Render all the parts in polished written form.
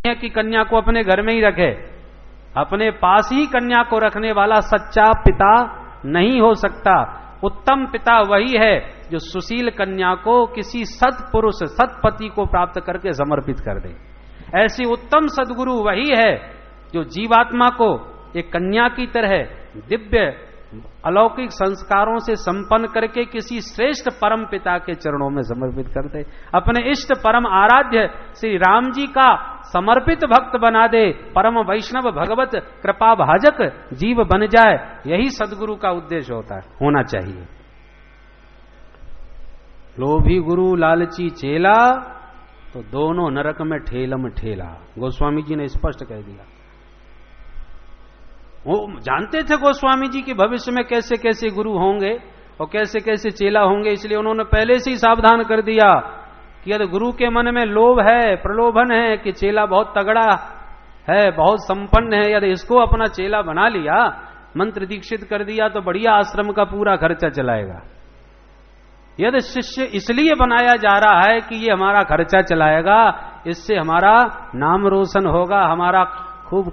की कन्या को अपने घर में ही रखे, अपने पास ही कन्या को रखने वाला सच्चा पिता नहीं हो सकता। उत्तम पिता वही है जो सुशील कन्या को किसी सत्पुरुष सत्पति को प्राप्त करके समर्पित कर दे। ऐसी उत्तम सद्गुरु वही है जो जीवात्मा को एक कन्या की तरह दिव्य अलौकिक संस्कारों से संपन्न करके किसी श्रेष्ठ परम पिता के चरणों में समर्पित कर दे। अपने इष्ट परम आराध्य श्री राम जी का समर्पित भक्त बना दे, परम वैष्णव भगवत कृपा भाजक जीव बन जाए। यही सद्गुरु का उद्देश्य होना चाहिए। लोभी गुरु लालची चेला तो दोनों नरक में ठेलम ठेला, गोस्वामी जी ने स्पष्ट कह दिया। वो जानते थे गोस्वामी जी कि भविष्य में कैसे कैसे गुरु होंगे और कैसे कैसे चेला होंगे, इसलिए उन्होंने पहले से ही सावधान कर दिया कि यदि गुरु के मन में लोभ है, प्रलोभन है कि चेला बहुत तगड़ा है, बहुत संपन्न है, यदि इसको अपना चेला बना लिया, मंत्र दीक्षित कर दिया तो बढ़िया आश्रम का पूरा खर्चा चलाएगा। यदि शिष्य इसलिए बनाया जा रहा है कि ये हमारा खर्चा चलाएगा, इससे हमारा नाम रोशन होगा, हमारा खूब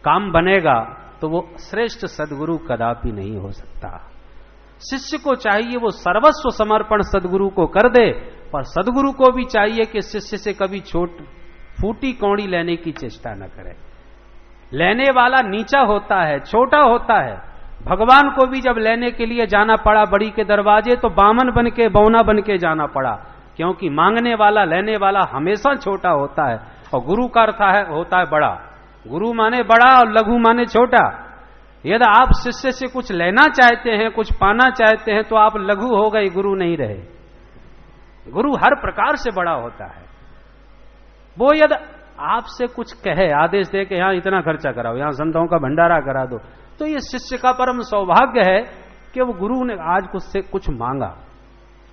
काम बनेगा, तो वो श्रेष्ठ सद्गुरु कदापि नहीं हो सकता। शिष्य को चाहिए वो सर्वस्व समर्पण सद्गुरु को कर दे, पर सद्गुरु को भी चाहिए कि शिष्य से कभी फूटी कौड़ी लेने की चेष्टा न करे। लेने वाला नीचा होता है, छोटा होता है। भगवान को भी जब लेने के लिए जाना पड़ा बड़ी के दरवाजे, तो बामन बन के बौना बन के जाना पड़ा, क्योंकि मांगने वाला लेने वाला हमेशा छोटा होता है और गुरु का अर्थ होता है बड़ा। गुरु माने बड़ा और लघु माने छोटा। यदि आप शिष्य से कुछ लेना चाहते हैं, कुछ पाना चाहते हैं, तो आप लघु हो गए, गुरु नहीं रहे। गुरु हर प्रकार से बड़ा होता है। वो यदि आपसे कुछ कहे, आदेश दे के यहां इतना खर्चा कराओ, यहां संतों का भंडारा करा दो, तो ये शिष्य का परम सौभाग्य है कि वो गुरु ने आज उससे कुछ मांगा।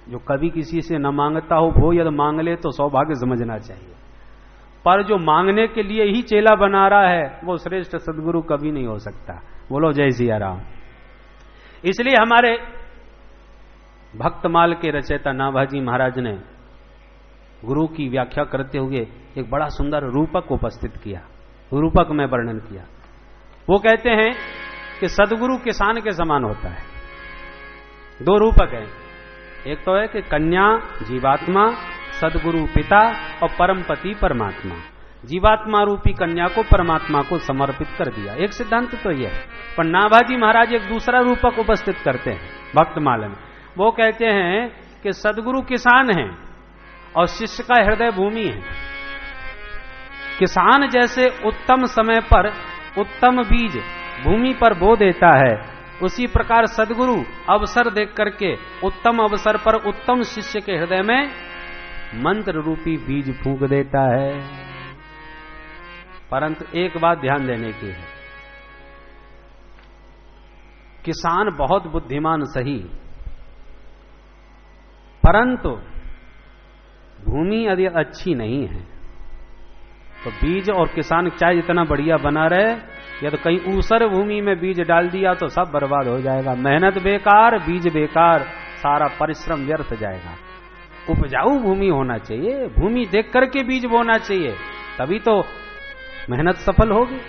जो कभी किसी से न मांगता हो वो यदि मांग ले तो सौभाग्य समझना चाहिए, पर जो मांगने के लिए ही चेला बना रहा है वो श्रेष्ठ सद्गुरु कभी नहीं हो सकता। बोलो जय सिया राम। इसलिए हमारे भक्तमाल के रचयिता नाभाजी महाराज ने गुरु की व्याख्या करते हुए एक बड़ा सुंदर रूपक उपस्थित किया, रूपक में वर्णन किया। वो कहते हैं कि सद्गुरु किसान के समान होता है। दो रूपक हैं, एक तो है कि कन्या जीवात्मा, सद्गुरु पिता और परमपति परमात्मा। जीवात्मा रूपी कन्या को परमात्मा को समर्पित कर दिया, एक सिद्धांत तो यह है। पर नाभाजी महाराज एक दूसरा रूपक उपस्थित करते हैं भक्तमाला में। वो कहते हैं कि सद्गुरु किसान है और शिष्य का हृदय भूमि है। किसान जैसे उत्तम समय पर उत्तम बीज भूमि पर बो देता है, उसी प्रकार सद्गुरु अवसर देख करके उत्तम अवसर पर उत्तम शिष्य के हृदय में मंत्र रूपी बीज फूंक देता है। परंतु एक बात ध्यान देने की है, किसान बहुत बुद्धिमान सही, परंतु भूमि यदि अच्छी नहीं है तो बीज और किसान चाहे जितना बढ़िया बना रहे, यदि कहीं ऊसर भूमि में बीज डाल दिया तो सब बर्बाद हो जाएगा। मेहनत बेकार, बीज बेकार, सारा परिश्रम व्यर्थ जाएगा। उपजाऊ भूमि होना चाहिए, भूमि देख करके बीज बोना चाहिए, तभी तो मेहनत सफल होगी।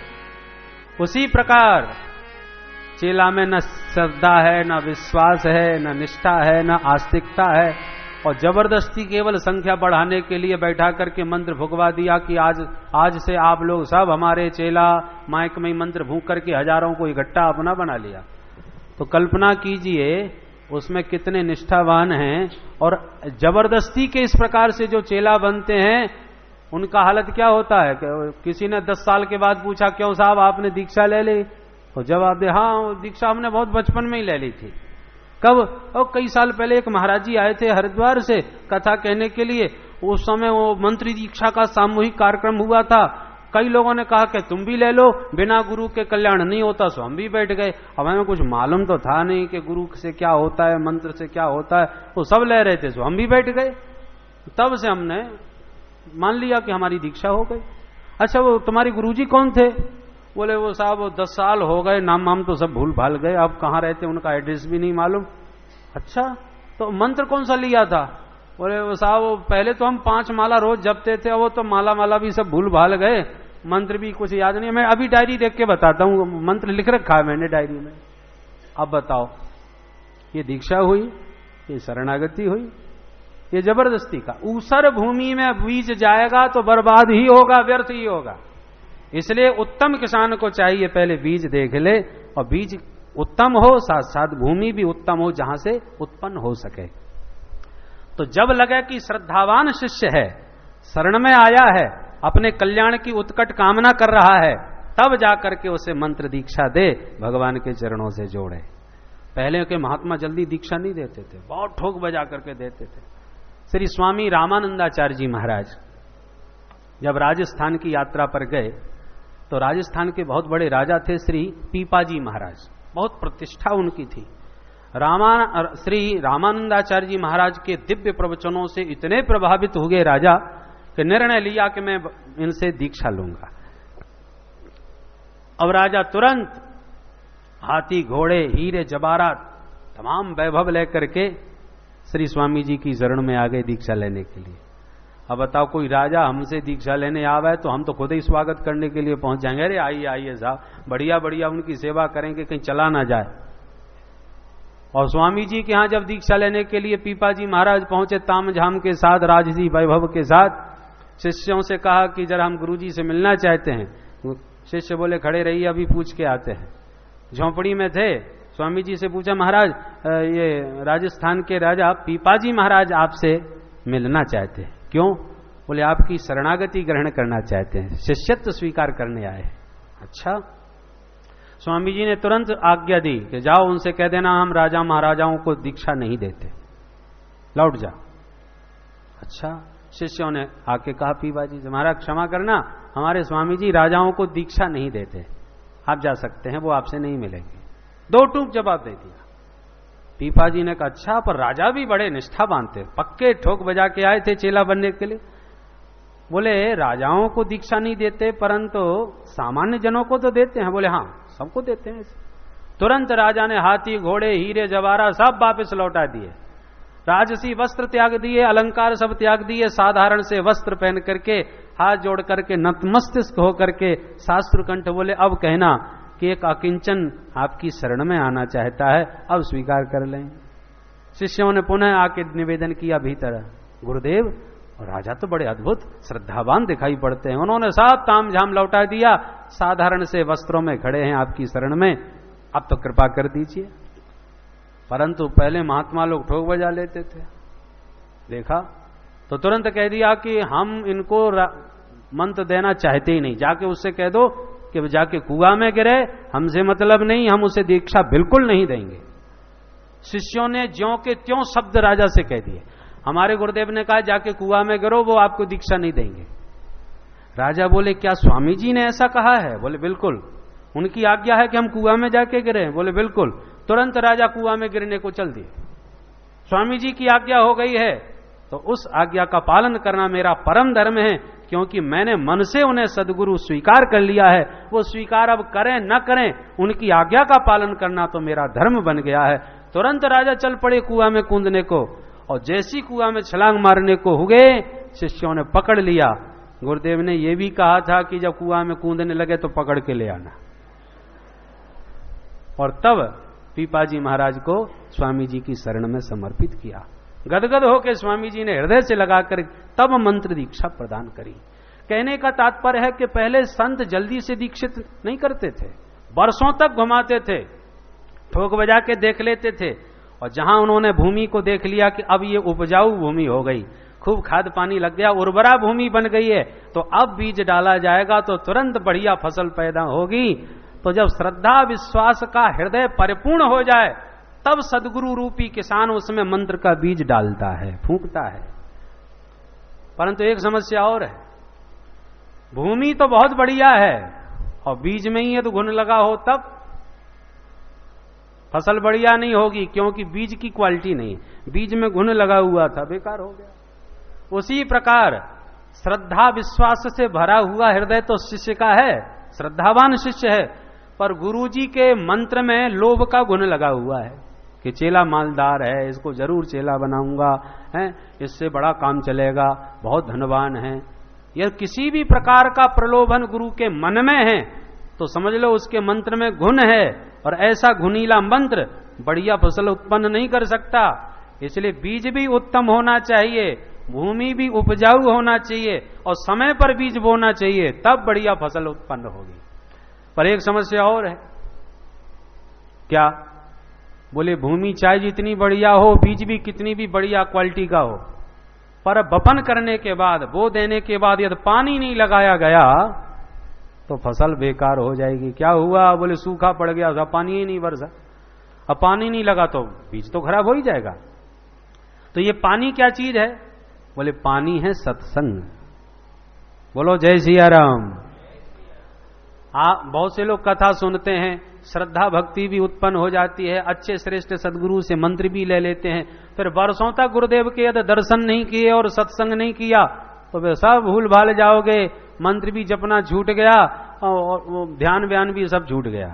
उसी प्रकार चेला में न श्रद्धा है, न विश्वास है, न निष्ठा है, न आस्तिकता है, और जबरदस्ती केवल संख्या बढ़ाने के लिए बैठा करके मंत्र फुकवा दिया कि आज से आप लोग सब हमारे चेला, माइक में मंत्र फूंक करके हजारों को इकट्ठा अपना बना लिया। तो कल्पना कीजिए उसमें कितने निष्ठावान हैं, और जबरदस्ती के इस प्रकार से जो चेला बनते हैं उनका हालत क्या होता है। किसी ने 10 साल के बाद पूछा, क्यों साहब आपने दीक्षा ले ली? तो जवाब दे, हाँ दीक्षा हमने बहुत बचपन में ही ले ली थी। कब? और कई साल पहले एक महाराज जी आए थे हरिद्वार से कथा कहने के लिए, उस समय वो मंत्री दीक्षा का सामूहिक कार्यक्रम हुआ था। कई लोगों ने कहा कि तुम भी ले लो, बिना गुरु के कल्याण नहीं होता, सो हम भी बैठ गए। अब हमें कुछ मालूम तो था नहीं कि गुरु से क्या होता है, मंत्र से क्या होता है, वो सब ले रहे थे, सो हम भी बैठ गए। तब से हमने मान लिया कि हमारी दीक्षा हो गई। अच्छा वो तुम्हारी गुरुजी कौन थे? बोले वो साहब 10 साल हो गए, नाम वाम तो सब भूल भाल गए, अब कहाँ रहते उनका एड्रेस भी नहीं मालूम। अच्छा तो मंत्र कौन सा लिया था? बोले वो साहब पहले तो हम 5 माला रोज जपते थे, वो तो माला भी सब भूल भाल गए, मंत्र भी कुछ याद नहीं। मैं अभी डायरी देख के बताता हूँ, मंत्र लिख रखा है मैंने डायरी में। अब बताओ, ये दीक्षा हुई, ये शरणागति हुई, ये जबरदस्ती का। ऊसर भूमि में बीज जाएगा तो बर्बाद ही होगा, व्यर्थ ही होगा। इसलिए उत्तम किसान को चाहिए पहले बीज देख ले, और बीज उत्तम हो, साथ साथ भूमि भी उत्तम हो जहां से उत्पन्न हो सके। तो जब लगे कि श्रद्धावान शिष्य है, शरण में आया है, अपने कल्याण की उत्कट कामना कर रहा है, तब जाकर के उसे मंत्र दीक्षा दे, भगवान के चरणों से जोड़े। पहले के महात्मा जल्दी दीक्षा नहीं देते थे, बहुत ठोक बजा करके देते थे। श्री स्वामी रामानंदाचार्य जी महाराज जब राजस्थान की यात्रा पर गए तो राजस्थान के बहुत बड़े राजा थे श्री पीपाजी महाराज, बहुत प्रतिष्ठा उनकी थी। श्री रामानंदाचार्य जी महाराज के दिव्य प्रवचनों से इतने प्रभावित हो गए राजा कि निर्णय लिया कि मैं इनसे दीक्षा लूंगा। अब राजा तुरंत हाथी घोड़े हीरे जवाहरात तमाम वैभव लेकर के श्री स्वामी जी की शरण में आ गए दीक्षा लेने के लिए। अब बताओ, कोई राजा हमसे दीक्षा लेने आवा है तो हम तो खुद ही स्वागत करने के लिए पहुंच जाएंगे, अरे आइए आइए साहब, बढ़िया बढ़िया उनकी सेवा करेंगे, कहीं चला ना जाए। और स्वामी जी के यहां जब दीक्षा लेने के लिए पीपाजी महाराज पहुंचे तामझाम के साथ, राजसी वैभव के साथ, शिष्यों से कहा कि जरा हम गुरुजी से मिलना चाहते हैं। शिष्य बोले खड़े रहिए, अभी पूछ के आते हैं। झोंपड़ी में थे, स्वामी जी से पूछा, महाराज ये राजस्थान के राजा पीपाजी महाराज आपसे मिलना चाहते हैं। क्यों? बोले आपकी शरणागति ग्रहण करना चाहते हैं, शिष्यत्व स्वीकार करने आए हैं। अच्छा। स्वामी जी ने तुरंत आज्ञा दी कि जाओ उनसे कह देना हम राजा महाराजाओं को दीक्षा नहीं देते, लौट जा। अच्छा। शिष्यों ने आके कहा पीपाजी से, महाराज क्षमा करना, हमारे स्वामी जी राजाओं को दीक्षा नहीं देते, आप जा सकते हैं, वो आपसे नहीं मिलेंगे। 2 टूक जवाब दे दिया। पीपाजी ने कहा अच्छा, पर राजा भी बड़े निष्ठावान थे, पक्के ठोक बजा के आए थे चेला बनने के लिए। बोले राजाओं को दीक्षा नहीं देते परंतु सामान्य जनों को तो देते हैं। बोले हाँ, सबको देते हैं। तुरंत राजा ने हाथी घोड़े हीरे जवाहरात सब वापस लौटा दिए, राजसी वस्त्र त्याग दिए, अलंकार सब त्याग दिए, साधारण से वस्त्र पहन करके हाथ जोड़ करके नतमस्तक होकर के शास्त्र कंठ बोले अब कहना कि एक अकिंचन आपकी शरण में आना चाहता है, अब स्वीकार कर लें। शिष्यों ने पुनः आके निवेदन किया भीतर, गुरुदेव और राजा तो बड़े अद्भुत श्रद्धावान दिखाई पड़ते हैं, उन्होंने सब तामझाम लौटा दिया, साधारण से वस्त्रों में खड़े हैं आपकी शरण में, अब तो कृपा कर दीजिए। परंतु पहले महात्मा लोग ठोक बजा लेते थे, देखा तो तुरंत कह दिया कि हम इनको मंत्र देना चाहते ही नहीं, जाके उससे कह दो कि जाके कुआं में गिरे, हमसे मतलब नहीं, हम उसे दीक्षा बिल्कुल नहीं देंगे। शिष्यों ने ज्यों के त्यों शब्द राजा से कह दिए। हमारे गुरुदेव ने कहा जाके कुआं में गिरो, वो आपको दीक्षा नहीं देंगे। राजा बोले क्या स्वामी जी ने ऐसा कहा है? बोले बिल्कुल, उनकी आज्ञा है कि हम कुआं में जाके गिरे? बोले बिल्कुल। तुरंत राजा कुआं में गिरने को चल दिए। स्वामी जी की आज्ञा हो गई है तो उस आज्ञा का पालन करना मेरा परम धर्म है, क्योंकि मैंने मन से उन्हें सदगुरु स्वीकार कर लिया है। वो स्वीकार अब करें न करें, उनकी आज्ञा का पालन करना तो मेरा धर्म बन गया है। तुरंत राजा चल पड़े कुआं में कूदने को, और जैसी कुआं में छलांग मारने को हुए शिष्यों ने पकड़ लिया। गुरुदेव ने यह भी कहा था कि जब कुआं में कूदने लगे तो पकड़ के ले आना। और तब पीपाजी महाराज को स्वामी जी की शरण में समर्पित किया। गदगद होकर स्वामी जी ने हृदय से लगाकर तब मंत्र दीक्षा प्रदान करी। कहने का तात्पर्य है कि पहले संत जल्दी से दीक्षित नहीं करते थे, वर्षों तक घुमाते थे, ठोक बजा के देख लेते थे, और जहां उन्होंने भूमि को देख लिया कि अब ये उपजाऊ भूमि हो गई, खूब खाद पानी लग गया, उर्वरा भूमि बन गई है, तो अब बीज डाला जाएगा तो तुरंत बढ़िया फसल पैदा होगी। तो जब श्रद्धा विश्वास का हृदय परिपूर्ण हो जाए तब सदगुरु रूपी किसान उसमें मंत्र का बीज डालता है, फूंकता है। परंतु एक समस्या और है, भूमि तो बहुत बढ़िया है और बीज में ही है तो घुन लगा हो तब फसल बढ़िया नहीं होगी, क्योंकि बीज की क्वालिटी नहीं, बीज में घुन लगा हुआ था, बेकार हो गया। उसी प्रकार श्रद्धा विश्वास से भरा हुआ हृदय तो शिष्य का है, श्रद्धावान शिष्य है, पर गुरुजी के मंत्र में लोभ का गुण लगा हुआ है। कि चेला मालदार है, इसको जरूर चेला बनाऊंगा, है, इससे बड़ा काम चलेगा, बहुत धनवान है। यह किसी भी प्रकार का प्रलोभन गुरु के मन में है तो समझ लो उसके मंत्र में गुण है, और ऐसा गुणीला मंत्र बढ़िया फसल उत्पन्न नहीं कर सकता। इसलिए बीज भी उत्तम होना चाहिए, भूमि भी उपजाऊ होना चाहिए, और समय पर बीज बोना चाहिए, तब बढ़िया फसल उत्पन्न होगी। पर एक समस्या और है, क्या? बोले भूमि चाहे जितनी बढ़िया हो, बीज भी कितनी भी बढ़िया क्वालिटी का हो, पर बपन करने के बाद, बो देने के बाद यदि पानी नहीं लगाया गया तो फसल बेकार हो जाएगी। क्या हुआ? बोले सूखा पड़ गया, उसका पानी ही नहीं बरसा। अब पानी नहीं लगा तो बीज तो खराब हो ही जाएगा। तो ये पानी क्या चीज है? बोले पानी है सत्संग। बोलो जय सिया राम। बहुत से लोग कथा सुनते हैं, श्रद्धा भक्ति भी उत्पन्न हो जाती है, अच्छे श्रेष्ठ सदगुरु से मंत्र भी ले लेते हैं, फिर वर्षों तक गुरुदेव के यदि दर्शन नहीं किए और सत्संग नहीं किया तो वे सब भूल भाल जाओगे, मंत्र भी जपना छूट गया और ध्यान व्यान भी सब छूट गया।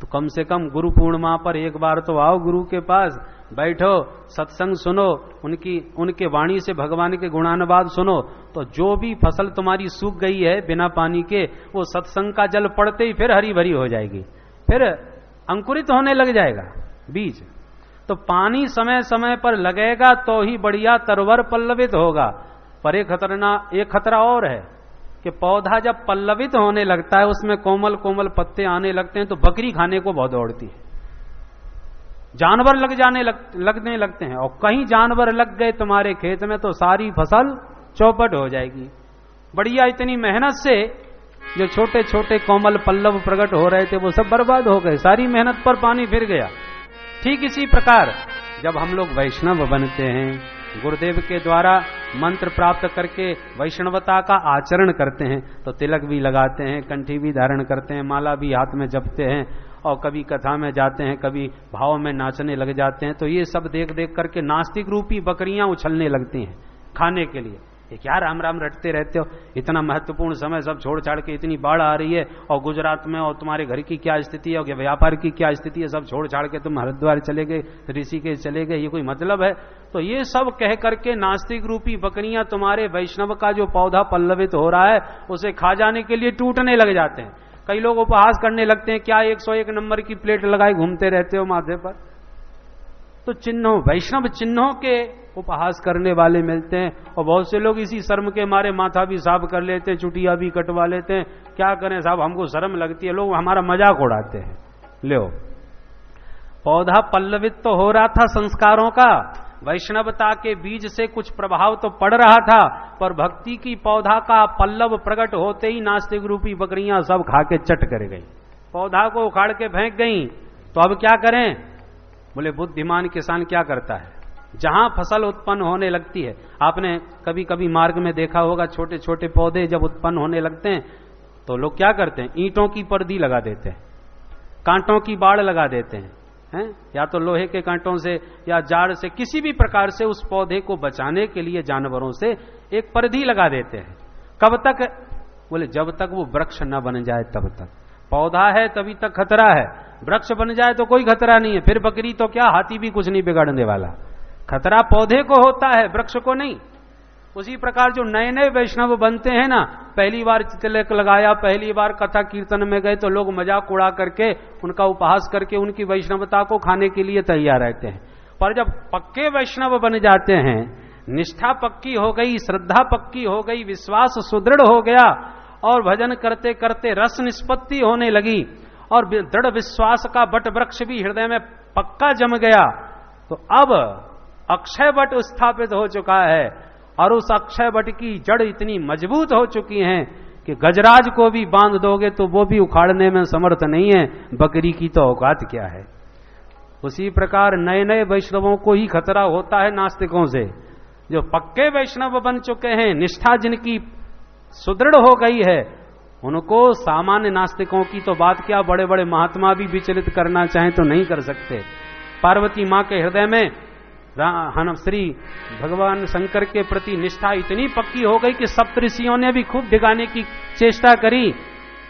तो कम से कम गुरु पूर्णिमा पर एक बार तो आओ गुरु के पास, बैठो, सत्संग सुनो, उनके वाणी से भगवान के गुणानुवाद सुनो, तो जो भी फसल तुम्हारी सूख गई है बिना पानी के, वो सत्संग का जल पड़ते ही फिर हरी भरी हो जाएगी, फिर अंकुरित होने लग जाएगा बीज। तो पानी समय समय पर लगेगा तो ही बढ़िया तरवर पल्लवित होगा। पर एक खतरा और है कि पौधा जब पल्लवित होने लगता है, उसमें कोमल कोमल पत्ते आने लगते हैं, तो बकरी खाने को बहुत दौड़ती है, जानवर लगने लगते हैं, और कहीं जानवर लग गए तुम्हारे खेत में तो सारी फसल चौपट हो जाएगी। बढ़िया इतनी मेहनत से जो छोटे छोटे कोमल पल्लव प्रकट हो रहे थे वो सब बर्बाद हो गए, सारी मेहनत पर पानी फिर गया। ठीक इसी प्रकार जब हम लोग वैष्णव बनते हैं, गुरुदेव के द्वारा मंत्र प्राप्त करके वैष्णवता का आचरण करते हैं, तो तिलक भी लगाते हैं, कंठी भी धारण करते हैं, माला भी हाथ में जपते हैं, और कभी कथा में जाते हैं, कभी भाव में नाचने लग जाते हैं, तो ये सब देख देख करके नास्तिक रूपी बकरियां उछलने लगती हैं खाने के लिए। ये क्या राम राम रटते रहते हो, इतना महत्वपूर्ण समय सब छोड़ छाड़ के, इतनी बाढ़ आ रही है और गुजरात में, और तुम्हारे घर की क्या स्थिति है और व्यापार की क्या स्थिति है, सब छोड़ छाड़ के तुम हरिद्वार चले गए, ऋषिकेश चले गए, ये कोई मतलब है? तो ये सब कह करके नास्तिक रूपी बकरियां तुम्हारे वैष्णव का जो पौधा पल्लवित हो रहा है उसे खा जाने के लिए टूटने लग जाते हैं। कई लोग उपहास करने लगते हैं, क्या 101 नंबर की प्लेट लगाए घूमते रहते हो माथे पर? तो चिन्हों, वैष्णव चिन्हों के उपहास करने वाले मिलते हैं, और बहुत से लोग इसी शर्म के मारे माथा भी साफ कर लेते हैं, चुटिया भी कटवा लेते हैं। क्या करें साहब, हमको शर्म लगती है, लोग हमारा मजाक उड़ाते हैं। लो, पौधा पल्लवित तो हो रहा था संस्कारों का, वैष्णवता के बीज से कुछ प्रभाव तो पड़ रहा था, पर भक्ति की पौधा का पल्लव प्रकट होते ही नास्तिक रूपी बकरियां सब खा के चट कर गई, पौधा को उखाड़ के फेंक गई। तो अब क्या करें? बोले बुद्धिमान किसान क्या करता है, जहां फसल उत्पन्न होने लगती है, आपने कभी कभी मार्ग में देखा होगा, छोटे छोटे पौधे जब उत्पन्न होने लगते हैं तो लोग क्या करते हैं, ईंटों की पर्दी लगा देते हैं, कांटों की बाड़ लगा देते हैं, या तो लोहे के कांटों से या जाड़ से, किसी भी प्रकार से उस पौधे को बचाने के लिए जानवरों से एक पर्दी लगा देते हैं। कब तक? बोले जब तक वो वृक्ष न बन जाए तब तक। पौधा है तभी तक खतरा है, वृक्ष बन जाए तो कोई खतरा नहीं है, फिर बकरी तो क्या, हाथी भी कुछ नहीं बिगाड़ने वाला। खतरा पौधे को होता है, वृक्ष को नहीं। उसी प्रकार जो नए नए वैष्णव बनते हैं ना, पहली बार तिलक लगाया, पहली बार कथा कीर्तन में गए तो लोग मजाक उड़ा करके, उनका उपहास करके उनकी वैष्णवता को खाने के लिए तैयार रहते हैं। पर जब पक्के वैष्णव बन जाते हैं, निष्ठा पक्की हो गई, श्रद्धा पक्की हो गई, विश्वास सुदृढ़ हो गया, और भजन करते करते रस निष्पत्ति होने लगी, और दृढ़ विश्वास का बट वृक्ष भी हृदय में पक्का जम गया, तो अब अक्षय वट स्थापित हो चुका है, और उस अक्षय वट की जड़ इतनी मजबूत हो चुकी है कि गजराज को भी बांध दोगे तो वो भी उखाड़ने में समर्थ नहीं है, बकरी की तो औकात क्या है। उसी प्रकार नए नए वैष्णवों को ही खतरा होता है नास्तिकों से। जो पक्के वैष्णव बन चुके हैं, निष्ठा जिनकी सुदृढ़ हो गई है, उनको सामान्य नास्तिकों की तो बात क्या, बड़े बड़े महात्मा भी विचलित करना चाहें तो नहीं कर सकते। पार्वती मां के हृदय में श्री भगवान शंकर के प्रति निष्ठा इतनी पक्की हो गई कि सप्तऋषियों ने भी खूब डिगाने की चेष्टा करी,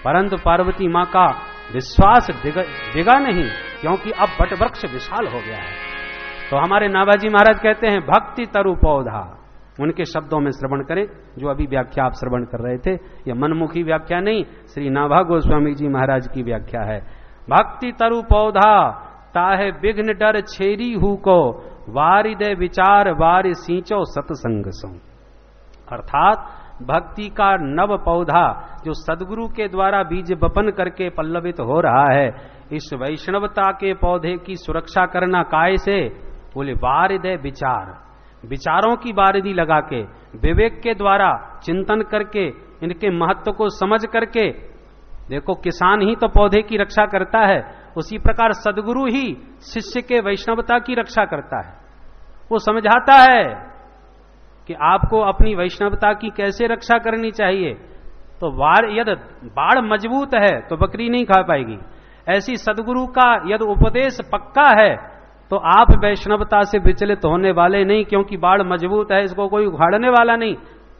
परंतु पार्वती मां का विश्वास डिगा नहीं। क्योंकि अब वट वृक्ष विशाल हो गया है। तो हमारे नाभाजी महाराज कहते हैं भक्ति तरु पौधा, उनके शब्दों में श्रवण करें, जो अभी व्याख्या आप श्रवण कर रहे थे। यह मनमुखी व्याख्या नहीं, श्री नाभा गोस्वामी जी महाराज की व्याख्या है। भक्ति तरु पौधा ताहे विघ्न डर छेरी हु को, वारि दे विचार वारि सींचो सतसंग सो। अर्थात भक्ति का नव पौधा जो सदगुरु के द्वारा बीज बपन करके पल्लवित हो रहा है, इस वैष्णवता के पौधे की सुरक्षा करना काय से? बोले वारिद विचार, विचारों की बारिदी लगा के, विवेक के द्वारा चिंतन करके, इनके महत्व को समझ करके। देखो किसान ही तो पौधे की रक्षा करता है, उसी प्रकार सदगुरु ही शिष्य के वैष्णवता की रक्षा करता है। वो समझाता है कि आपको अपनी वैष्णवता की कैसे रक्षा करनी चाहिए। तो यदि बाड़ मजबूत है तो बकरी नहीं खा पाएगी, ऐसी सदगुरु का यदि उपदेश पक्का है तो आप वैष्णवता से विचलित होने वाले नहीं, क्योंकि बाड़ मजबूत है, इसको कोई उखाड़ने वाला नहीं,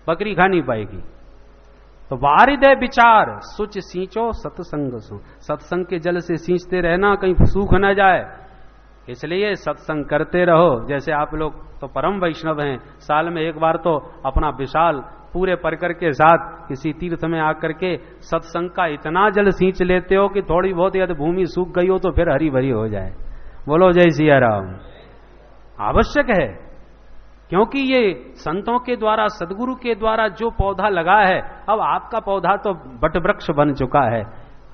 बकरी खा नहीं पाएगी। तो वारिद विचार सुच सींचो सत्संग सो, सत्संग के जल से सींचते रहना, कहीं सूख न जाए, इसलिए सत्संग करते रहो। जैसे आप लोग तो परम वैष्णव हैं, साल में एक बार तो अपना विशाल पूरे परिकर के साथ किसी तीर्थ में आकर के सत्संग का इतना जल सींच लेते हो कि थोड़ी बहुत यदि भूमि सूख गई हो तो फिर हरी भरी हो जाए। बोलो जय सिया राम। आवश्यक है, क्योंकि ये संतों के द्वारा, सदगुरु के द्वारा जो पौधा लगा है, अब आपका पौधा तो बट वृक्ष बन चुका है।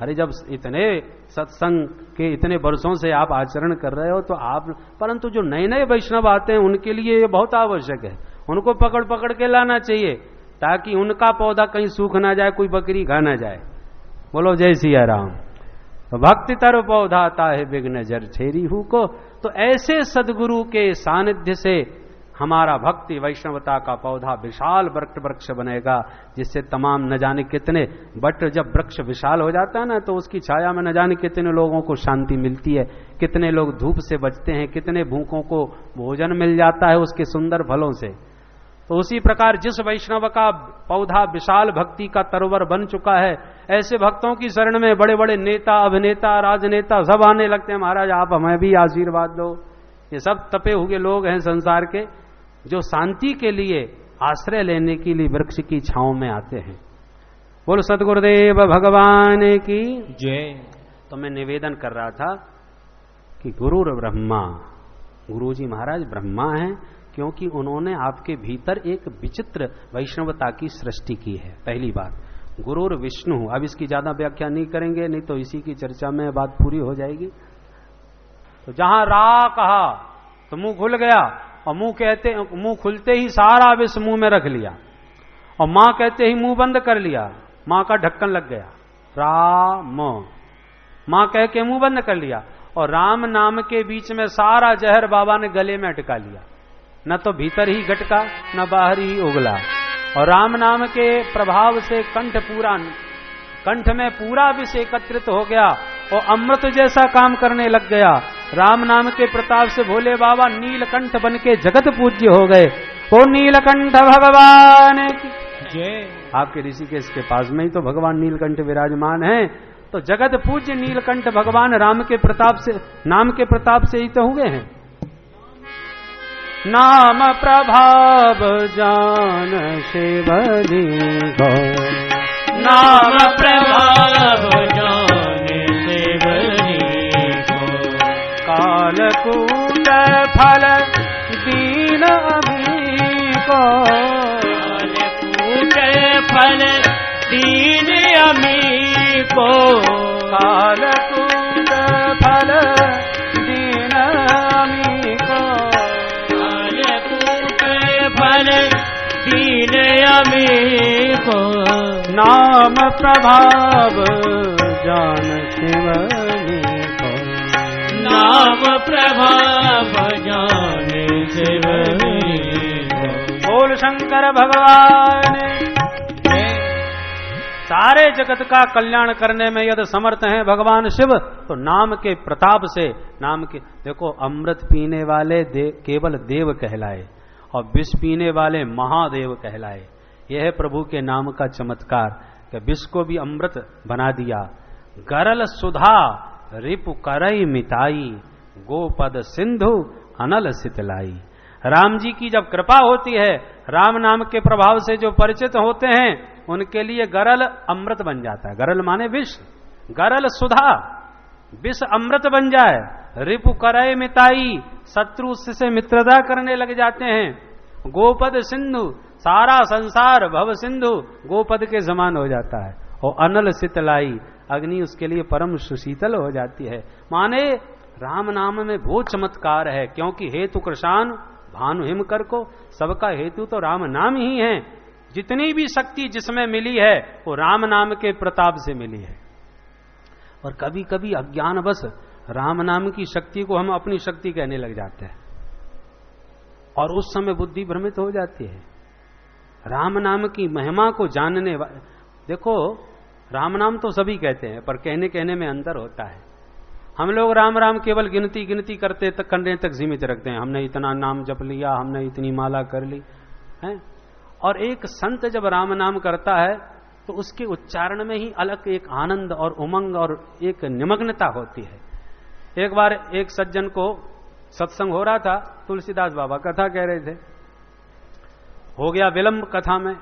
अरे जब इतने सत्संग के इतने वर्षों से आप आचरण कर रहे हो तो आप, परंतु जो नए नए वैष्णव आते हैं उनके लिए ये बहुत आवश्यक है, उनको पकड़ पकड़ के लाना चाहिए ताकि उनका पौधा कहीं सूख ना जाए, कोई बकरी खा ना जाए। बोलो जय सिया राम। तो भक्ति तरु पौधा ताहे विघ्न जर छेरी हु को, तो ऐसे सदगुरु के सानिध्य से हमारा भक्ति वैष्णवता का पौधा विशाल वृक्ष बनेगा, जिससे तमाम न जाने कितने, बट जब वृक्ष विशाल हो जाता है ना तो उसकी छाया में न जाने कितने लोगों को शांति मिलती है, कितने लोग धूप से बचते हैं, कितने भूखों को भोजन मिल जाता है उसके सुंदर फलों से। तो उसी प्रकार जिस वैष्णव का पौधा विशाल भक्ति का तरोवर बन चुका है, ऐसे भक्तों की शरण में बड़े बड़े नेता, अभिनेता, राजनेता सब आने लगते हैं, महाराज आप हमें भी आशीर्वाद दो। ये सब तपे हुए लोग हैं संसार के, जो शांति के लिए आश्रय लेने के लिए वृक्ष की छांव में आते हैं। बोलो सतगुरुदेव भगवान की जय। तो मैं निवेदन कर रहा था कि गुरुर ब्रह्मा, गुरुजी महाराज ब्रह्मा हैं, क्योंकि उन्होंने आपके भीतर एक विचित्र वैष्णवता की सृष्टि की है। पहली बात, गुरुर विष्णु। अब इसकी ज्यादा व्याख्या नहीं करेंगे, नहीं तो इसी की चर्चा में बात पूरी हो जाएगी। तो जहां रा कहा तो मुंह खुल गया, और मुंह खुलते ही सारा विष मुंह में रख लिया, और मां कहते ही मुंह बंद कर लिया, मां का ढक्कन लग गया। राम, मां कह के मुंह बंद कर लिया, और राम नाम के बीच में सारा जहर बाबा ने गले में अटका लिया, न तो भीतर ही गटका न बाहर ही उगला। और राम नाम के प्रभाव से कंठ में पूरा विष एकत्रित हो गया और अमृत जैसा काम करने लग गया। राम नाम के प्रताप से भोले बाबा नीलकंठ बन के जगत पूज्य हो गए। ओ नीलकंठ भगवान की जय। आपके ऋषिकेश के पास में ही तो भगवान नीलकंठ विराजमान हैं, तो जगत पूज्य नीलकंठ भगवान राम के प्रताप से, नाम के प्रताप से ही तो हुए हैं। नाम प्रभाव जान शिवजी को, नाम प्रभाव जान शिवजी को, कालकूट फल दीन अमी को, कालकूट फल दीन अमी को, कालकूट फल दीन अमी को, कालकूट फल दीन अमी को, नाम प्रभाव जान शिवजी को, नाम प्रभाव जान शिवजी को। बोल शंकर भगवान। सारे जगत का कल्याण करने में यदि समर्थ हैं भगवान शिव, तो नाम के प्रताप से, नाम के, देखो अमृत पीने वाले केवल देव कहलाए और विष पीने वाले महादेव कहलाए। यह है प्रभु के नाम का चमत्कार कि विष को भी अमृत बना दिया। गरल सुधा रिपु करई मिताई, गोपद सिंधु अनल सितलाई। राम जी की जब कृपा होती है, राम नाम के प्रभाव से जो परिचित होते हैं, उनके लिए गरल अमृत बन जाता है। गरल माने विष, गरल सुधा, विष अमृत बन जाए। रिपु करय मिताई, शत्रु उससे मित्रता करने लग जाते हैं। गोपद सिंधु, सारा संसार भव सिंधु गोपद के समान हो जाता है। और अनल सितलाई, अग्नि उसके लिए परम सुशीतल हो जाती है। माने राम नाम में वो चमत्कार है, क्योंकि हेतु कृषान भानु हिम कर को, सबका हेतु तो राम नाम ही है। जितनी भी शक्ति जिसमें मिली है वो राम नाम के प्रताप से मिली है। और कभी कभी अज्ञानवश राम नाम की शक्ति को हम अपनी शक्ति कहने लग जाते हैं, और उस समय बुद्धि भ्रमित हो जाती है। राम नाम की महिमा को जानने देखो, राम नाम तो सभी कहते हैं, पर कहने कहने में अंतर होता है। हम लोग राम राम केवल गिनती गिनती करते तक करने तक सीमित रखते हैं। हमने इतना नाम जप लिया, हमने इतनी माला कर ली है। और एक संत जब राम नाम करता है तो उसके उच्चारण में ही अलग एक आनंद और उमंग और एक निमग्नता होती है। एक बार एक सज्जन को सत्संग हो रहा था, तुलसीदास बाबा कथा कह रहे थे, हो गया विलंब कथा में।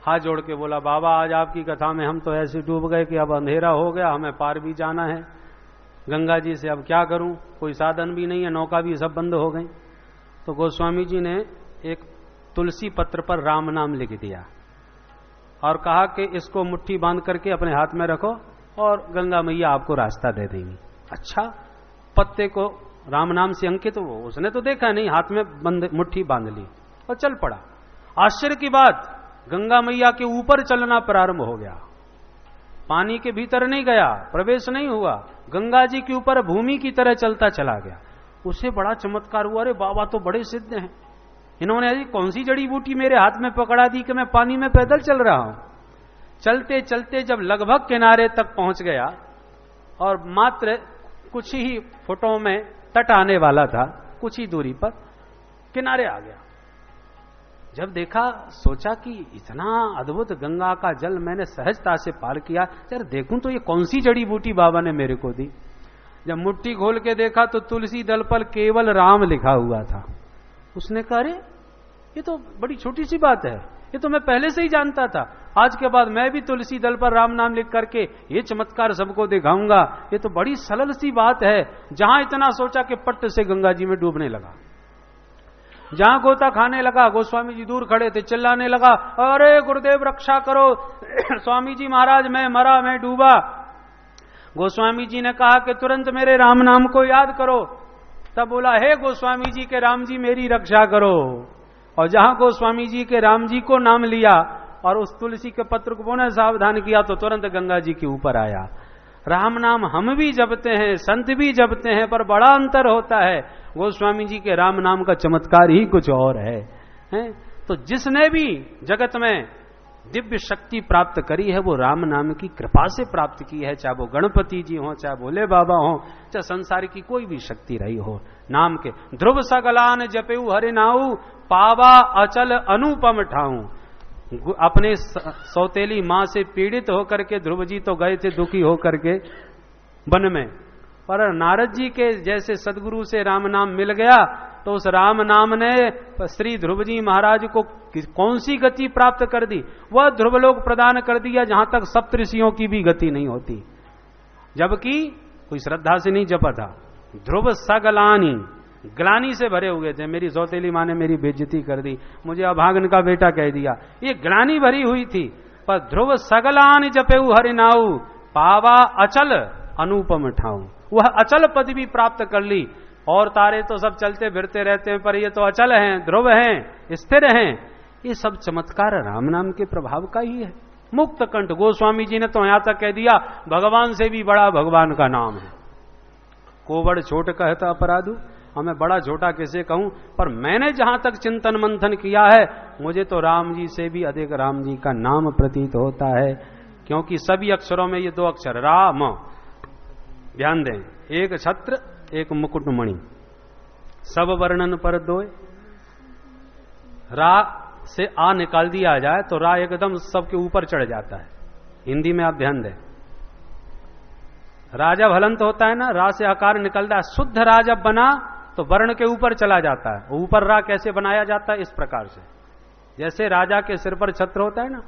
हाथ जोड़ के बोला, बाबा आज आपकी कथा में हम तो ऐसे डूब गए कि अब अंधेरा हो गया, हमें पार भी जाना है गंगा जी से, अब क्या करूं, कोई साधन भी नहीं है, नौका भी सब बंद हो गई। तो गोस्वामी जी ने एक तुलसी पत्र पर राम नाम लिख दिया और कहा कि इसको मुट्ठी बांध करके अपने हाथ में रखो और गंगा मैया आपको रास्ता दे देंगी। अच्छा, पत्ते को राम नाम से अंकित वो उसने तो देखा नहीं, हाथ में बंद मुट्ठी बांध ली और चल पड़ा। आश्चर्य की बात, गंगा मैया के ऊपर चलना प्रारंभ हो गया, पानी के भीतर नहीं गया, प्रवेश नहीं हुआ, गंगा जी के ऊपर भूमि की तरह चलता चला गया। उसे बड़ा चमत्कार हुआ, अरे बाबा तो बड़े सिद्ध हैं, इन्होंने ऐसी कौन सी जड़ी बूटी मेरे हाथ में पकड़ा दी कि मैं पानी में पैदल चल रहा हूं। चलते चलते जब लगभग किनारे तक पहुंच गया और मात्र कुछ ही फुटों में तट आने वाला था, कुछ ही दूरी पर किनारे आ गया। जब देखा, सोचा कि इतना अद्भुत गंगा का जल मैंने सहजता से पार किया, यार देखूं तो ये कौन सी जड़ी बूटी बाबा ने मेरे को दी। जब मुट्ठी खोल के देखा तो तुलसी दल पर केवल राम लिखा हुआ था। उसने कहा, अरे ये तो बड़ी छोटी सी बात है, ये तो मैं पहले से ही जानता था, आज के बाद मैं भी तुलसी दल पर राम नाम लिख करके ये चमत्कार सबको दिखाऊंगा। ये तो बड़ी सरल सी बात है। जहां इतना सोचा कि पट्ट से गंगा जी में डूबने लगा। जहां गोता खाने लगा, गोस्वामी जी दूर खड़े थे, चिल्लाने लगा, अरे गुरुदेव रक्षा करो, स्वामी जी महाराज मैं मरा, मैं डूबा। गोस्वामी जी ने कहा कि तुरंत मेरे राम नाम को याद करो। तब बोला, हे गोस्वामी जी के राम जी मेरी रक्षा करो। और जहां गोस्वामी जी के राम जी को नाम लिया और उस तुलसी के पत्र को पुनः सावधान किया तो तुरंत गंगा जी के ऊपर आया। राम नाम हम भी जपते हैं, संत भी जपते हैं, पर बड़ा अंतर होता है। गोस्वामी जी के राम नाम का चमत्कार ही कुछ और है? तो जिसने भी जगत में दिव्य शक्ति प्राप्त करी है वो राम नाम की कृपा से प्राप्त की है, चाहे वो गणपति जी हो, चाहे भोले बाबा हो, चाहे संसार की कोई भी शक्ति रही हो। नाम के ध्रुव सगलान जपेऊ हरि नाऊ, पावा अचल अनुपम ठाऊ। अपने सौतेली मां से पीड़ित होकर के ध्रुव जी तो गए थे दुखी होकर के वन में, पर नारद जी के जैसे सदगुरु से राम नाम मिल गया तो उस राम नाम ने श्री ध्रुव जी महाराज को कौन सी गति प्राप्त कर दी? वह ध्रुवलोक प्रदान कर दिया जहां तक सप्तऋषियों की भी गति नहीं होती, जबकि कोई श्रद्धा से नहीं जपा था। ध्रुव सगलानी, ग्लानी से भरे हुए थे, मेरी सौतेली मां ने मेरी बेइज्जती कर दी, मुझे अभागन का बेटा कह दिया, ये ग्लानी भरी हुई थी। पर ध्रुव सगलान जपेऊ हरि नाऊ, पावा अचल अनुपम ठाऊ। वह अचल पद भी प्राप्त कर ली। और तारे तो सब चलते फिरते रहते हैं, पर ये तो अचल हैं, ध्रुव हैं, स्थिर हैं। ये सब चमत्कार राम नाम के प्रभाव का ही है। मुक्त कंठ, गोस्वामी जी ने तो यहां तक कह दिया, भगवान से भी बड़ा भगवान का नाम है। कोवड़ छोट कहता अपराधु, हमें बड़ा छोटा कैसे कहूं, पर मैंने जहां तक चिंतन मंथन किया है, मुझे तो राम जी से भी अधिक राम जी का नाम प्रतीत होता है। क्योंकि सभी अक्षरों में ये दो अक्षर राम, ध्यान दें, एक छत्र एक मुकुटमणि, सब वर्णन पर दोय। रा से आ निकाल दिया जाए तो रा एकदम सबके ऊपर चढ़ जाता है। हिंदी में आप ध्यान दें, राजा हलंत होता है ना, रा से आकार निकलता है। शुद्ध रा जब बना तो वर्ण के ऊपर चला जाता है। ऊपर रा कैसे बनाया जाता है? इस प्रकार से, जैसे राजा के सिर पर छत्र होता है ना,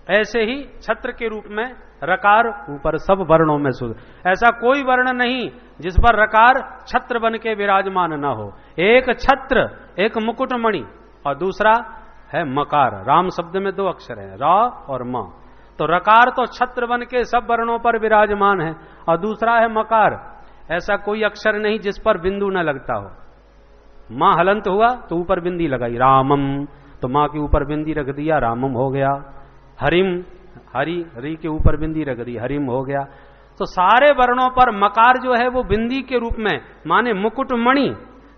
ऐसे ही छत्र के रूप में रकार ऊपर सब वर्णों में शुद्ध। ऐसा कोई वर्ण नहीं जिस पर रकार छत्र बन के विराजमान न हो। एक छत्र, एक मुकुटमणि और दूसरा है मकार। राम शब्द में 2 अक्षर है, रा और म। तो रकार तो छत्र बन के सब वर्णों पर विराजमान है और दूसरा है मकार। ऐसा कोई अक्षर नहीं जिस पर बिंदु न लगता हो। मां हलंत हुआ तो ऊपर बिंदी लगाई रामम, तो मां के ऊपर बिंदी रख दिया, रामम हो गया। हरिम, हरि, री के ऊपर बिंदी रख दी, हरिम हो गया। तो सारे वर्णों पर मकार जो है वो बिंदी के रूप में, माने मुकुटमणि।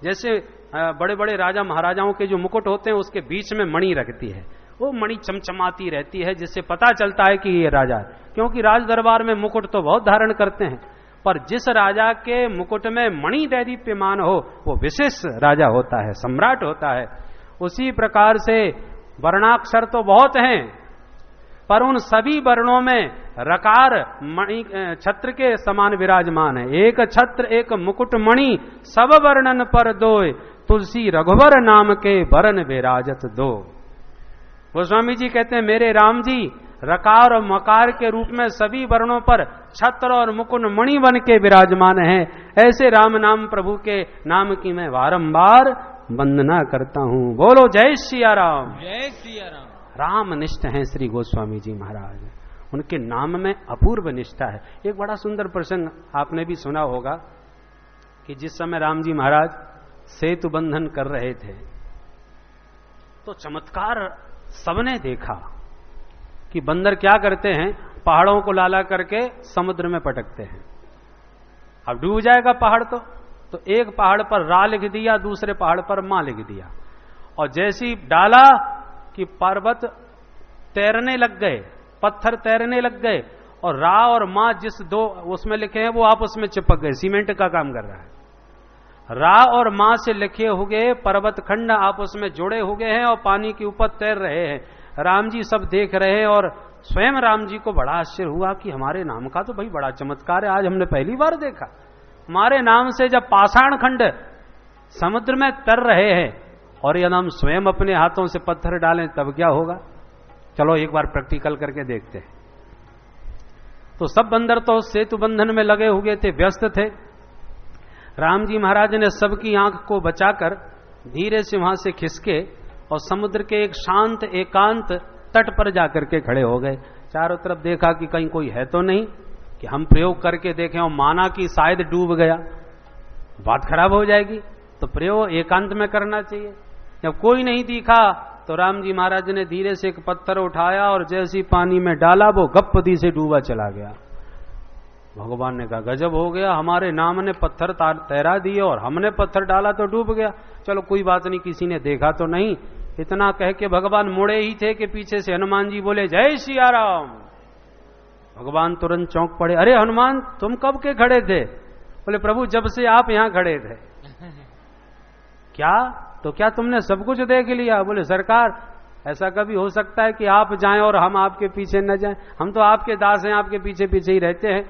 जैसे बड़े बड़े राजा महाराजाओं के जो मुकुट होते हैं उसके बीच में मणि रखती है, वो मणि चमचमाती रहती है, जिससे पता चलता है कि ये राजा है। क्योंकि राज दरबार में मुकुट तो बहुत धारण करते हैं, पर जिस राजा के मुकुट में मणि दैदीप्यमान हो वो विशेष राजा होता है, सम्राट होता है। उसी प्रकार से वर्णाक्षर तो बहुत हैं, पर उन सभी वर्णों में रकार मणि छत्र के समान विराजमान है। एक छत्र एक मुकुट मणि सब वर्णन पर दोय, तुलसी रघुवर नाम के वरण विराजत दो। गोस्वामी जी कहते हैं मेरे राम जी रकार और मकार के रूप में सभी वर्णों पर छत्र और मुकुट मणि बन के विराजमान हैं। ऐसे राम नाम प्रभु के नाम की मैं बारंबार वंदना करता हूं। बोलो जय सिया राम। जय सिया राम। राम निष्ठ हैं श्री गोस्वामी जी महाराज, उनके नाम में अपूर्व निष्ठा है। एक बड़ा सुंदर प्रसंग आपने भी सुना होगा कि जिस समय राम जी महाराज सेतु बंधन कर रहे थे तो चमत्कार सबने देखा कि बंदर क्या करते हैं, पहाड़ों को लाला करके समुद्र में पटकते हैं। अब डूब जाएगा पहाड़ तो एक पहाड़ पर रा लिख दिया, दूसरे पहाड़ पर मां लिख दिया, और जैसी डाला कि पर्वत तैरने लग गए, पत्थर तैरने लग गए, और रा और मां जिस 2 उसमें लिखे हैं वो आपस में चिपक गए। सीमेंट का काम कर रहा है। रा और मां से लिखे हुए पर्वत खंड आपस में जुड़े हुए हैं और पानी के ऊपर तैर रहे हैं। राम जी सब देख रहे हैं और स्वयं राम जी को बड़ा आश्चर्य हुआ कि हमारे नाम का तो भाई बड़ा चमत्कार है, आज हमने पहली बार देखा। हमारे नाम से जब पाषाण खंड समुद्र में तर रहे हैं और यदि हम स्वयं अपने हाथों से पत्थर डालें तब क्या होगा। चलो एक बार प्रैक्टिकल करके देखते हैं। तो सब बंदर तो सेतु बंधन में लगे हुए थे, व्यस्त थे। राम जी महाराज ने सबकी आंख को बचाकर धीरे से वहां से खिसके और समुद्र के एक शांत एकांत तट पर जाकर के खड़े हो गए। चारों तरफ देखा कि कहीं कोई है तो नहीं, कि हम प्रयोग करके देखें और माना कि शायद डूब गया, बात खराब हो जाएगी। तो प्रयोग एकांत में करना चाहिए। जब कोई नहीं दिखा तो राम जी महाराज ने धीरे से एक पत्थर उठाया और जैसी पानी में डाला वो गप्पदी से डूबा चला गया। भगवान ने कहा गजब हो गया, हमारे नाम ने पत्थर तैरा दिए और हमने पत्थर डाला तो डूब गया। चलो कोई बात नहीं, किसी ने देखा तो नहीं। इतना कह के भगवान मुड़े ही थे कि पीछे से हनुमान जी बोले जय सिया राम। भगवान तुरंत चौंक पड़े, अरे हनुमान तुम कब के खड़े थे? बोले प्रभु जब से आप यहां खड़े थे। क्या? तो क्या तुमने सब कुछ देख लिया? बोले सरकार ऐसा कभी हो सकता है कि आप जाएं और हम आपके पीछे न जाएं? हम तो आपके दास हैं, आपके पीछे पीछे ही रहते हैं,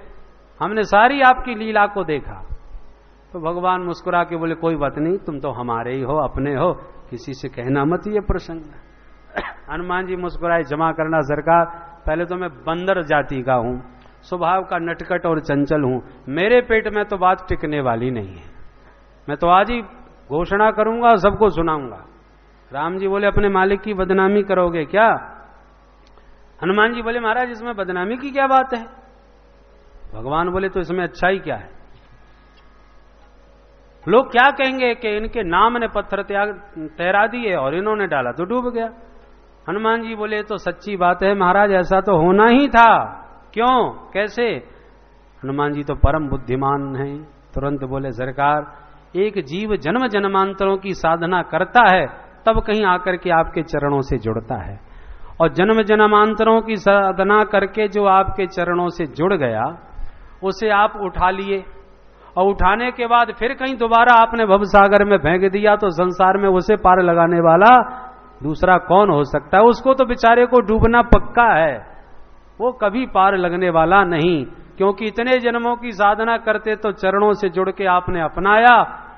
हमने सारी आपकी लीला को देखा। तो भगवान मुस्कुरा के बोले कोई बात नहीं, तुम तो हमारे ही हो, अपने हो, किसी से कहना मत ये प्रसंग। हनुमान जी मुस्कुराए, जमा करना सरकार, पहले तो मैं बंदर जाति का हूं, स्वभाव का नटखट और चंचल हूं, मेरे पेट में तो बात टिकने वाली नहीं है। मैं तो आज ही घोषणा करूंगा और सबको सुनाऊंगा। राम जी बोले अपने मालिक की बदनामी करोगे क्या? हनुमान जी बोले महाराज इसमें बदनामी की क्या बात है? भगवान बोले तो इसमें अच्छाई क्या है? लोग क्या कहेंगे कि इनके नाम ने पत्थर तैरा दिए और इन्होंने डाला तो डूब गया। हनुमान जी बोले तो सच्ची बात है महाराज, ऐसा तो होना ही था। क्यों, कैसे? हनुमान जी तो परम बुद्धिमान हैं। तुरंत बोले सरकार एक जीव जन्म जन्मांतरों की साधना करता है तब कहीं आकर के आपके चरणों से जुड़ता है, और जन्म जन्मांतरों की साधना करके जो आपके चरणों से जुड़ गया उसे आप उठा लिए, और उठाने के बाद फिर कहीं दोबारा आपने भवसागर में फेंक दिया तो संसार में उसे पार लगाने वाला दूसरा कौन हो सकता है? उसको तो बेचारे को डूबना पक्का है, वो कभी पार लगने वाला नहीं। क्योंकि इतने जन्मों की साधना करते तो चरणों से जुड़ के आपने अपनाया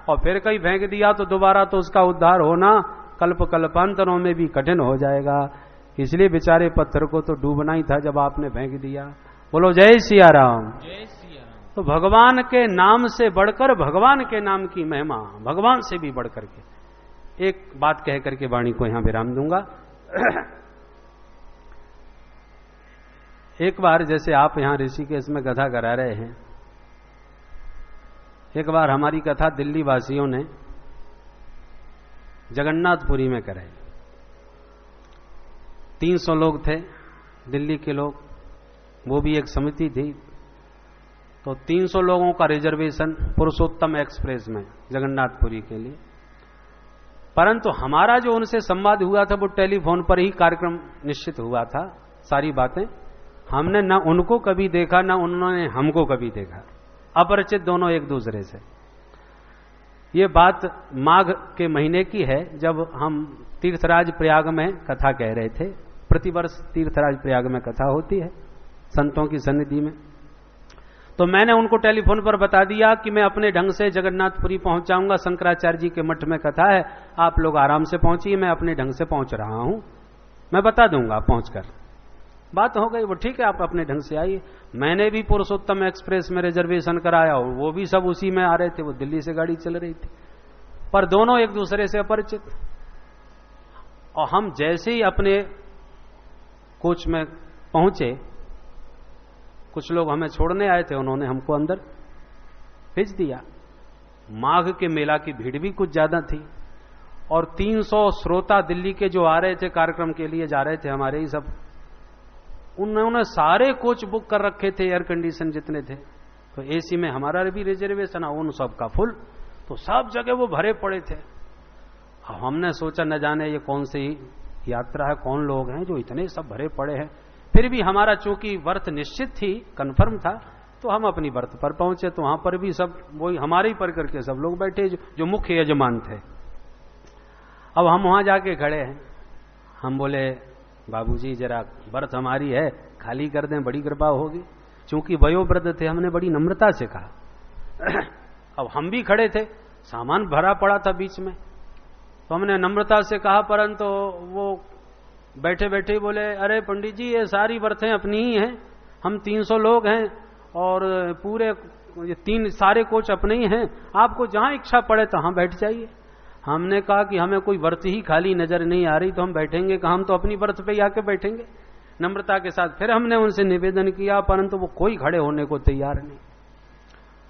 और फिर कहीं फेंक दिया तो दोबारा तो उसका उद्धार होना कल्प कल्पांतरों में भी कठिन हो जाएगा। इसलिए बेचारे पत्थर को तो डूबना ही था जब आपने फेंक दिया। बोलो जय सिया राम। जय सिया राम। तो भगवान के नाम से बढ़कर भगवान के नाम की महिमा, भगवान से भी बढ़ करके एक बात कह करके वाणी को यहां विराम दूंगा। एक बार जैसे आप यहां ऋषिकेश में कथा करा रहे हैं, एक बार हमारी कथा दिल्ली वासियों ने जगन्नाथपुरी में कराई। 300 लोग थे दिल्ली के लोग, वो भी एक समिति थी। तो 300 लोगों का रिजर्वेशन पुरुषोत्तम एक्सप्रेस में जगन्नाथपुरी के लिए। परंतु हमारा जो उनसे संवाद हुआ था वो टेलीफोन पर ही कार्यक्रम निश्चित हुआ था। सारी बातें हमने न उनको कभी देखा न उन्होंने हमको कभी देखा, अपरिचित दोनों एक दूसरे से। ये बात माघ के महीने की है जब हम तीर्थराज प्रयाग में कथा कह रहे थे। प्रतिवर्ष तीर्थराज प्रयाग में कथा होती है संतों की सन्निधि में। तो मैंने उनको टेलीफोन पर बता दिया कि मैं अपने ढंग से जगन्नाथपुरी पहुंच जाऊंगा, शंकराचार्य जी के मठ में कथा है, आप लोग आराम से पहुंचिए, मैं अपने ढंग से पहुंच रहा हूं, मैं बता दूंगा पहुंचकर। बात हो गई, वो ठीक है आप अपने ढंग से आइए। मैंने भी पुरुषोत्तम एक्सप्रेस में रिजर्वेशन कराया और वो भी सब उसी में आ रहे थे, वो दिल्ली से गाड़ी चल रही थी, पर दोनों एक दूसरे से अपरिचित। और हम जैसे ही अपने कोच में पहुंचे, कुछ लोग हमें छोड़ने आए थे, उन्होंने हमको अंदर भेज दिया। माघ के मेला की भीड़ भी कुछ ज्यादा थी और 300 श्रोता दिल्ली के जो आ रहे थे कार्यक्रम के लिए जा रहे थे, हमारे ही सब, उन्होंने सारे कोच बुक कर रखे थे, एयर कंडीशन जितने थे। तो एसी में हमारा भी रिजर्वेशन, उन सब का फुल, तो सब जगह वो भरे पड़े थे। हमने सोचा न जाने ये कौन सी यात्रा है, कौन लोग हैं जो इतने सब भरे पड़े हैं। फिर भी हमारा चूंकि बर्थ निश्चित थी, कंफर्म था, तो हम अपनी बर्थ पर पहुंचे। तो वहां पर भी सब वही हमारे ही पर करके सब लोग बैठे जो मुख्य यजमान थे। अब हम वहां जाके खड़े हैं, हम बोले बाबूजी जरा बर्थ हमारी है, खाली कर दें, बड़ी कृपा होगी। चूंकि वयोवृद्ध थे, हमने बड़ी नम्रता से कहा। अब हम भी खड़े थे, सामान भरा पड़ा था बीच में, तो हमने नम्रता से कहा, परंतु वो बैठे बैठे ही बोले, अरे पंडित जी ये सारी बर्थें अपनी ही हैं, हम 300 लोग हैं और पूरे ये सारे कोच अपने ही हैं, आपको जहां इच्छा पड़े तहां बैठ जाइए। हमने कहा कि हमें कोई बर्थ ही खाली नजर नहीं आ रही, तो हम बैठेंगे कहाँ, हम तो अपनी बर्थ पे ही आके बैठेंगे। नम्रता के साथ फिर हमने उनसे निवेदन किया, परंतु वो कोई खड़े होने को तैयार नहीं।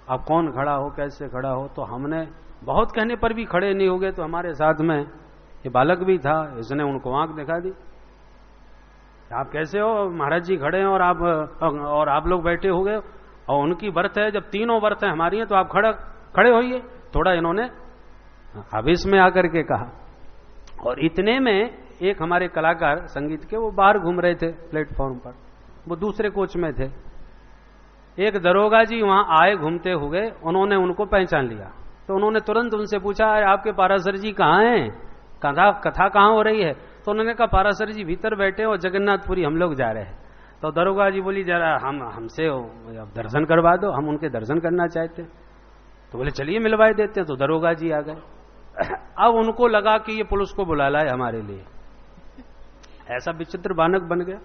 अब कौन खड़ा हो, कैसे खड़ा हो, तो हमने बहुत कहने पर भी खड़े नहीं हो गए। तो हमारे साथ में ये बालक भी था, इसने उनको आंख दिखा दी, आप कैसे हो, महाराज जी खड़े हैं और आप लोग बैठे हो गए, और उनकी बर्थ है, जब तीनों बर्थ है हमारी है, तो आप खड़े होइए। थोड़ा इन्होंने आवेश में आकर के कहा। और इतने में एक हमारे कलाकार संगीत के, वो बाहर घूम रहे थे प्लेटफॉर्म पर, वो दूसरे कोच में थे। एक दरोगा जी वहां आए घूमते हुए, उन्होंने उनको पहचान लिया, तो उन्होंने तुरंत उनसे पूछा, आपके पारासर जी कहाँ हैं, कथा कहाँ हो रही है। तो उन्होंने कहा पारासर जी भीतर बैठे और जगन्नाथपुरी हम लोग जा रहे हैं। तो दरोगा जी बोली, जरा हमसे दर्शन करवा दो, हम उनके दर्शन करना चाहते हैं। तो बोले चलिए मिलवाए देते हैं। तो दरोगा जी आ गए। अब उनको लगा कि ये पुलिस को बुला लाए हमारे लिए, ऐसा विचित्र बानक बन गया।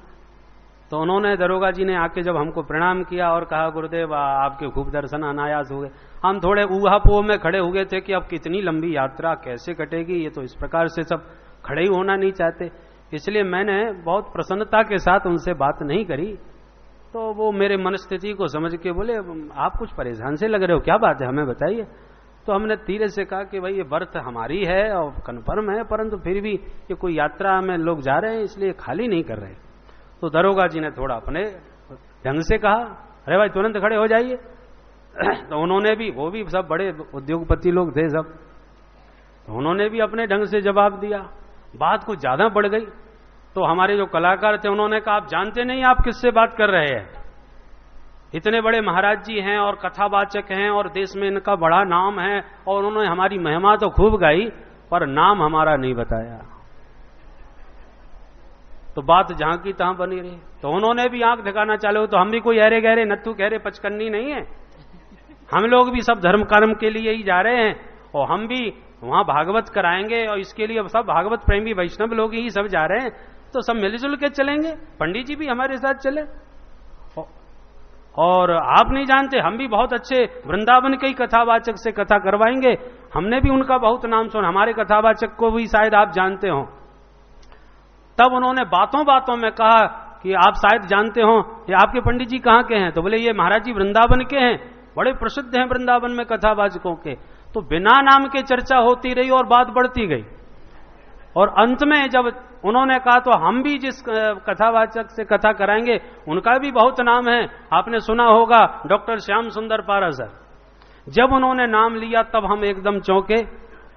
तो उन्होंने, दरोगा जी ने आके जब हमको प्रणाम किया और कहा, गुरुदेव आपके खूब दर्शन अनायास हो गए। हम थोड़े ऊहापोह में खड़े हुए थे कि अब कितनी लंबी यात्रा कैसे कटेगी, ये तो इस प्रकार से सब खड़े ही होना नहीं चाहते, इसलिए मैंने बहुत प्रसन्नता के साथ उनसे बात नहीं करी। तो वो मेरे मनस्थिति को समझ के बोले, आप कुछ परेशान से लग रहे हो, क्या बात है, हमें बताइए। तो हमने धीरे से कहा कि भाई ये बर्थ हमारी है और कन्फर्म है, परंतु फिर भी ये कोई यात्रा में लोग जा रहे हैं, इसलिए खाली नहीं कर रहे। तो दरोगा जी ने थोड़ा अपने ढंग से कहा, अरे भाई तुरंत खड़े हो जाइए। तो उन्होंने भी, वो भी सब बड़े उद्योगपति लोग थे सब, तो उन्होंने भी अपने ढंग से जवाब दिया। बात कुछ ज्यादा बढ़ गई। तो हमारे जो कलाकार थे उन्होंने कहा, आप जानते नहीं आप किससे बात कर रहे हैं, इतने बड़े महाराज जी हैं और कथावाचक हैं और देश में इनका बड़ा नाम है, और उन्होंने हमारी महिमा तो खूब गाई पर नाम हमारा नहीं बताया। तो बात जहां की तहां बनी रही। तो उन्होंने भी आंख दिखाना चालू, तो हम भी कोई अरे गहरे नत्थू गहरे पचकन्नी नहीं है, हम लोग भी सब धर्म कर्म के लिए ही जा रहे हैं और हम भी वहां भागवत कराएंगे और इसके लिए सब भागवत प्रेमी वैष्णव लोग ही सब जा रहे हैं, तो सब मिलजुल के चलेंगे, पंडित जी भी हमारे साथ चले। और आप नहीं जानते, हम भी बहुत अच्छे वृंदावन के ही कथावाचक से कथा करवाएंगे, हमने भी उनका बहुत नाम सुना, हमारे कथावाचक को भी शायद आप जानते हो। तब उन्होंने बातों बातों में कहा कि आप शायद जानते हो, ये आपके पंडित जी कहाँ के हैं? तो बोले ये महाराज जी वृंदावन के हैं, बड़े प्रसिद्ध हैं वृंदावन में कथावाचकों के। तो बिना नाम के चर्चा होती रही और बात बढ़ती गई, और अंत में जब उन्होंने कहा तो हम भी जिस कथावाचक से कथा कराएंगे उनका भी बहुत नाम है, आपने सुना होगा डॉक्टर श्याम सुंदर पारासर। जब उन्होंने नाम लिया तब हम एकदम चौंके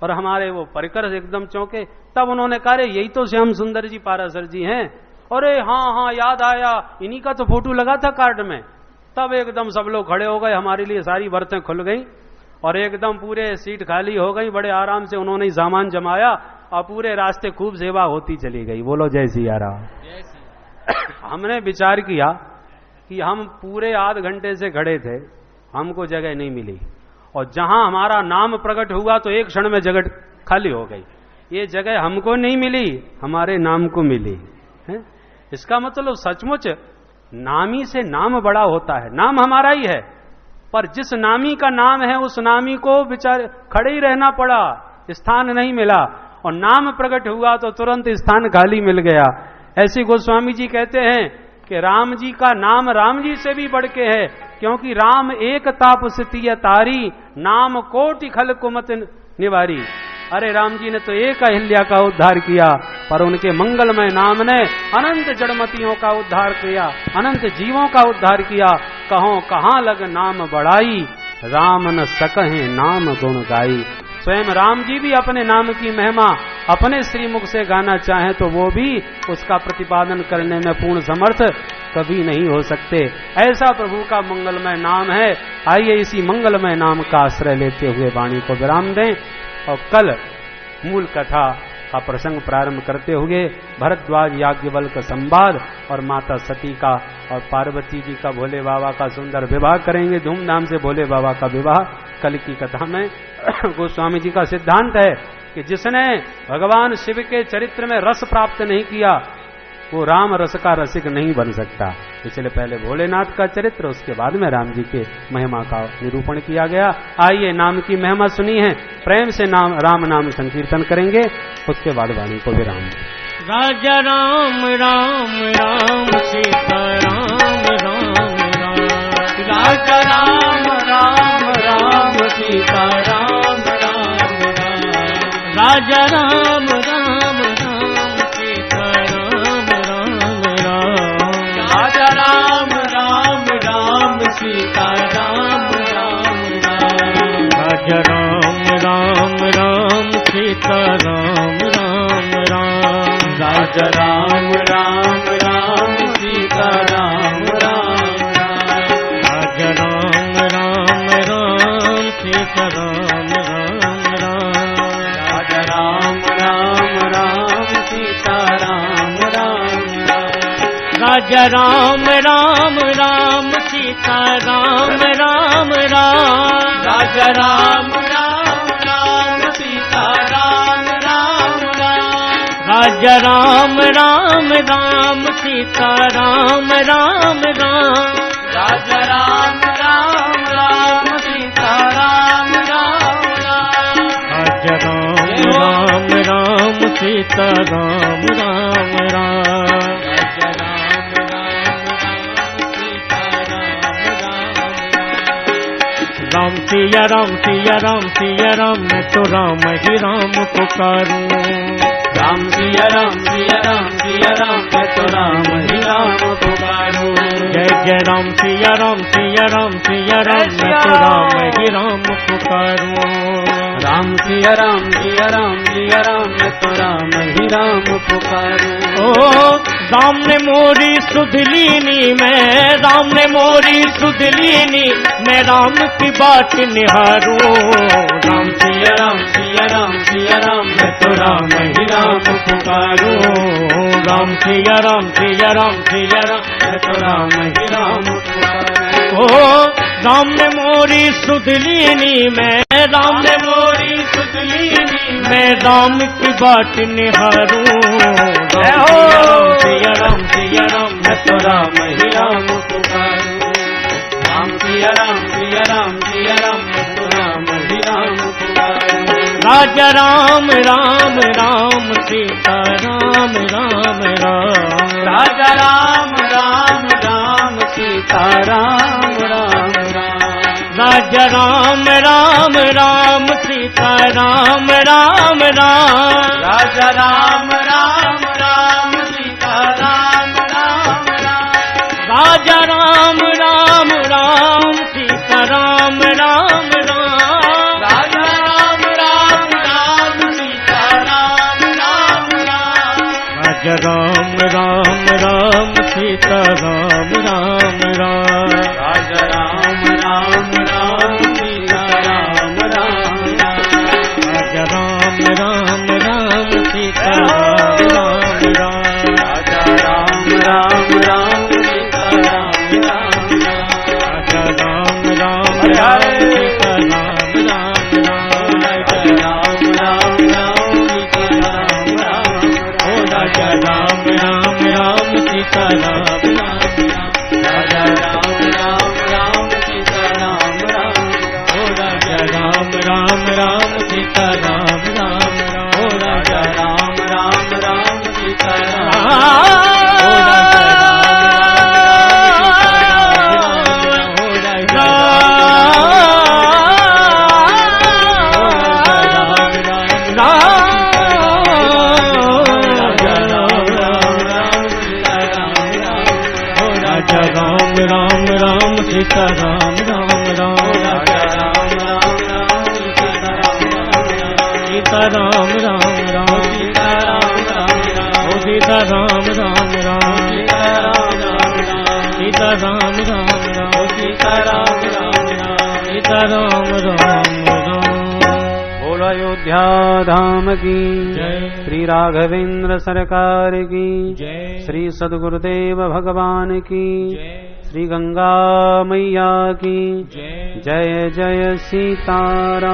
और हमारे वो परिकर एकदम चौंके। तब उन्होंने कहा रे यही तो श्याम सुंदर जी पारासर जी हैं। अरे हाँ याद आया, इन्हीं का तो फोटो लगा था कार्ड में। तब एकदम सब लोग खड़े हो गए, हमारे लिए सारी बर्तें खुल गई और एकदम पूरे सीट खाली हो गई। बड़े आराम से उन्होंने सामान जमाया और पूरे रास्ते खूब सेवा होती चली गई। बोलो जय सिया राम। हमने विचार किया कि हम पूरे आध घंटे से खड़े थे, हमको जगह नहीं मिली, और जहां हमारा नाम प्रकट हुआ तो एक क्षण में जगह खाली हो गई। ये जगह हमको नहीं मिली, हमारे नाम को मिली है। इसका मतलब सचमुच नामी से नाम बड़ा होता है। नाम हमारा ही है, पर जिस नामी का नाम है उस नामी को बेचारे खड़े ही रहना पड़ा, स्थान नहीं मिला, और नाम प्रकट हुआ तो तुरंत स्थान खाली मिल गया। ऐसे गोस्वामी जी कहते हैं कि राम जी का नाम राम जी से भी बढ़ के है, क्योंकि राम एक तापसितीय तारी, नाम कोटि खल कुमत निवारी। अरे राम जी ने तो एक अहिल्या का उद्धार किया, पर उनके मंगलमय नाम ने अनंत जड़मतियों का उद्धार किया, अनंत जीवों का उद्धार किया। कहो कहां लग नाम बढ़ाई, राम न सकहे नाम गुण गाई। स्वयं राम जी भी अपने नाम की महिमा अपने श्रीमुख से गाना चाहें तो वो भी उसका प्रतिपादन करने में पूर्ण समर्थ कभी नहीं हो सकते। ऐसा प्रभु का मंगलमय नाम है। आइए इसी मंगलमय नाम का आश्रय लेते हुए वाणी को विराम दें और कल मूल कथा का प्रसंग प्रारंभ करते हुए भरद्वाज याज्ञवल्क्य संवाद और माता सती का और पार्वती जी का भोले बाबा का सुंदर विवाह करेंगे। धूमधाम से भोले बाबा का विवाह कल की कथा में। गोस्वामी जी का सिद्धांत है कि जिसने भगवान शिव के चरित्र में रस प्राप्त नहीं किया वो राम रस का रसिक नहीं बन सकता। इसलिए पहले भोलेनाथ का चरित्र, उसके बाद में राम जी के महिमा का निरूपण किया गया। आइए नाम की महिमा सुनी है, प्रेम से नाम राम नाम संकीर्तन करेंगे, उसके बाद वाणी को विराम दें। राजा राम राम राम सीता राम राम राम, राजा राम राम राम सीता राम राम राम, राजा राम राम राम सीता राम राम राम, राजा राम राम राम सीता राम राम राम, राजा राम राम राम सीता राम राम राम, राजा राम राम राम सीता राम राम राम, राजा राम राम राम सीता राम राम राम, राजा राम राम राम सीता राम राम राम, राजा राम राम राम सीता राम राम राम, राजा राम राम राम सीता राम राम राम, राजा राम राम राम सीता राम राम राम, राजा राम राम राम सीता राम राम राम, राजा राम राम राम सीता राम राम राम, राजा राम राम राम सीता राम राम राम, राम सिया राम सिया राम सिया राम, मैं तो राम ही राम पुकारूं, राम सिया राम सिया राम सिया राम, मैं तो राम ही राम पुकारूं, जय जय राम सिया राम सिया राम सिया राम, मैं तो राम ही राम पुकारूं, राम सिया राम सिया राम सिया राम, मैं तो राम ही राम पुकारूं। ओ राम ने मोरी सुध लीनी, मैं राम ने मोरी सुध लीनी, मैं राम की बात निहारूं, राम सिया राम सिया राम सिया राम, मैं तो राम ही राम पुकारूं। राम सिया राम सिया राम सिया राम, मैं तो राम ही राम पुकारूं। ओ राम ने मोरी सुध लीनी, मैं राम ने मोरी सुध लीनी, मैं राम की बाट निहारूं। राम सिया राम सिया राम, मैं तो राम ही राम पुकारूं। राम सिया राम सिया राम सिया राम, मैं तो राम ही राम पुकारूं। राजा राम राम राम सीता राम राम राम, राजा राम राम राम सीता राम राम राम, राजा राम राम राम सीता राम राम राम, राजा राम राम राम सीता राम राम राम, राजा राम राम राम सीता राम राम राम, राजा राम राम राम सीता राम राम राम, राजा राम राम राम सीता राम राम राम, राजा राम राम राम सीता राम राम राम, राजा राम राम राम सीता राम राम राम, राजा राम राम राम सीता राम राम राम, राजा राम राम राम सीता राम राम राम, राजा राम राम राम सीता राम राम, ओ राजा राम राम राम सीता राम राम, राजा राम राम राम सीता राम राम, ओ राजा राम राम राम सीता राम राम, ओ राजा राम राम राम सीता राम, ओ राजा राम राम राम सीता राम राम राम, राजा राम राम राम सीता राम राम, सीता राम राम राम सीता राम राम राम, ओ सीता राम राम राम सीता राम राम राम, सीता राम राम राम सीता राम राम राम। बोलो अयोध्या धाम की जय, श्री राघवेंद्र सरकार की जय, श्री सद्गुरुदेव भगवान की जय, श्री गंगा मैया की जय। जय जय सीताराम।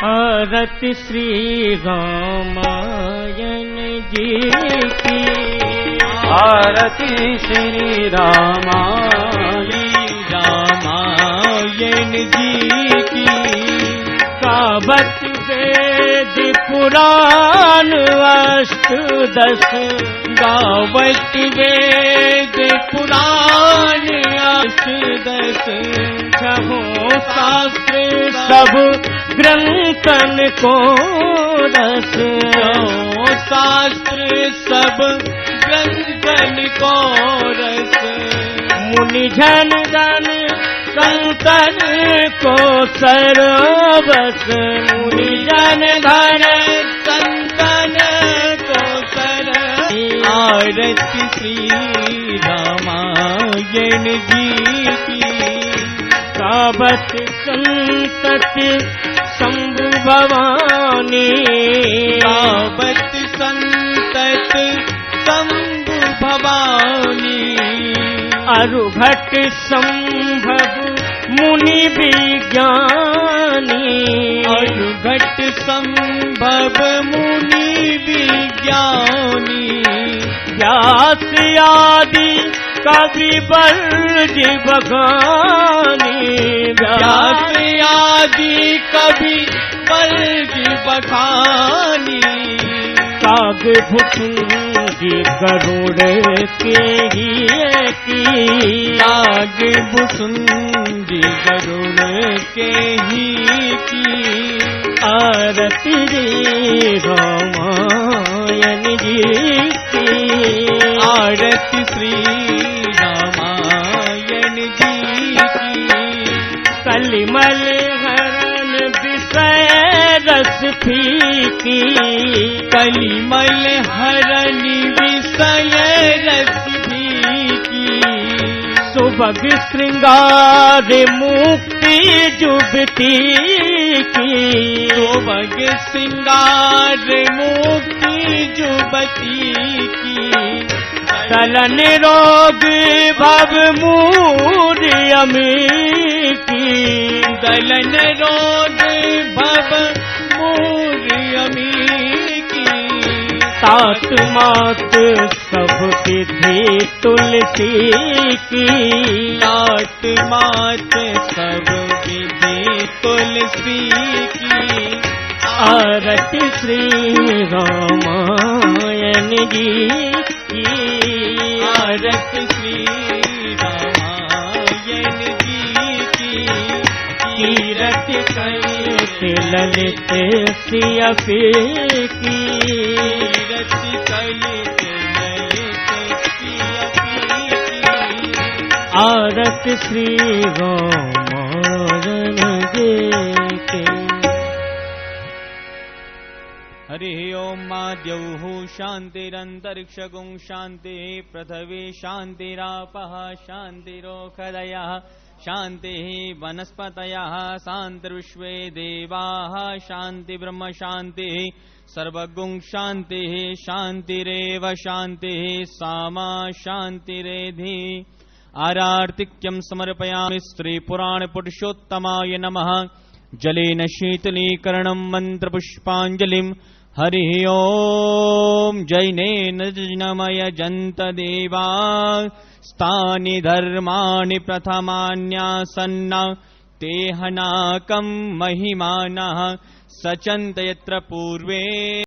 आरती श्री रामायण जी की, आरती श्री रामायण जी की, कावत वेद पुराण अष्टदश, गावत वेद पुराण अष्टदश, छहो शास्त्र सब ग्रंथन को रस, छहो शास्त्र सब ग्रंथन को रस, मुनि जन जन संतन को सरबस, मुनि जन धन संतन को सरबस। आरती श्री रामायण जी की, कावत संतति शंभु भवानी, कावत संतत शंभु भवानी, अरुभट संभव मुनि विज्ञानी, अरुभट संभव मुनि विज्ञानी, व्यास आदि कवि बर्ज बखानी, व्यास आदि कवि बर्ज बखानी, काग भुसुंडी गरुड़ के ही की, काग भुसुंडी गरुड़ के ही की, आरती रे रामायण जी की, आरती श्री रामायण जी की, कलिमल हरण विषय रस फीकी, कलिमल हरण विषय रस फीकी, शुभ सुबग श्रृंगार मुक्ति जुबती की, सुबग श्रृंगार मुक्ति जुबती की, चलन रोग भव मूर्यमी की, दलन रोग भव मूर्यमी की, तात मात सब विधि तुलसी की, तात मात सब विधि तुलसी की, आरती श्री रामायण जी की, आरती श्री रामायण जी की, कीरति करते ललित सियपी की, कीरति करते ललित सियपी की, आरती श्री रामायण जी की। हरि ओम माद्यौः शान्तिरन्तरिक्षगुं शान्तिः पृथिवी शान्तिरापः शान्तिरोषधयः शान्तिः वनस्पतयः शान्तिर्विश्वे देवाः शान्ति ब्रह्म शान्तिः सर्वगुं शान्तिः शान्तिरेव शान्तिः सामा शान्तिरेधि। आरार्तिक्यं समर्पयामि श्रीपुराणपुरुषोत्तमाय नमः। जलेन शीतलीकरणं मन्त्रपुष्पाञ्जलिं। हरिः ओम। जैनेन जैनमय जन्त देवा स्तानि धर्माणि प्रथमान्यासन्न ते हनाकं महिमानः सचन्त यत्र पूर्वे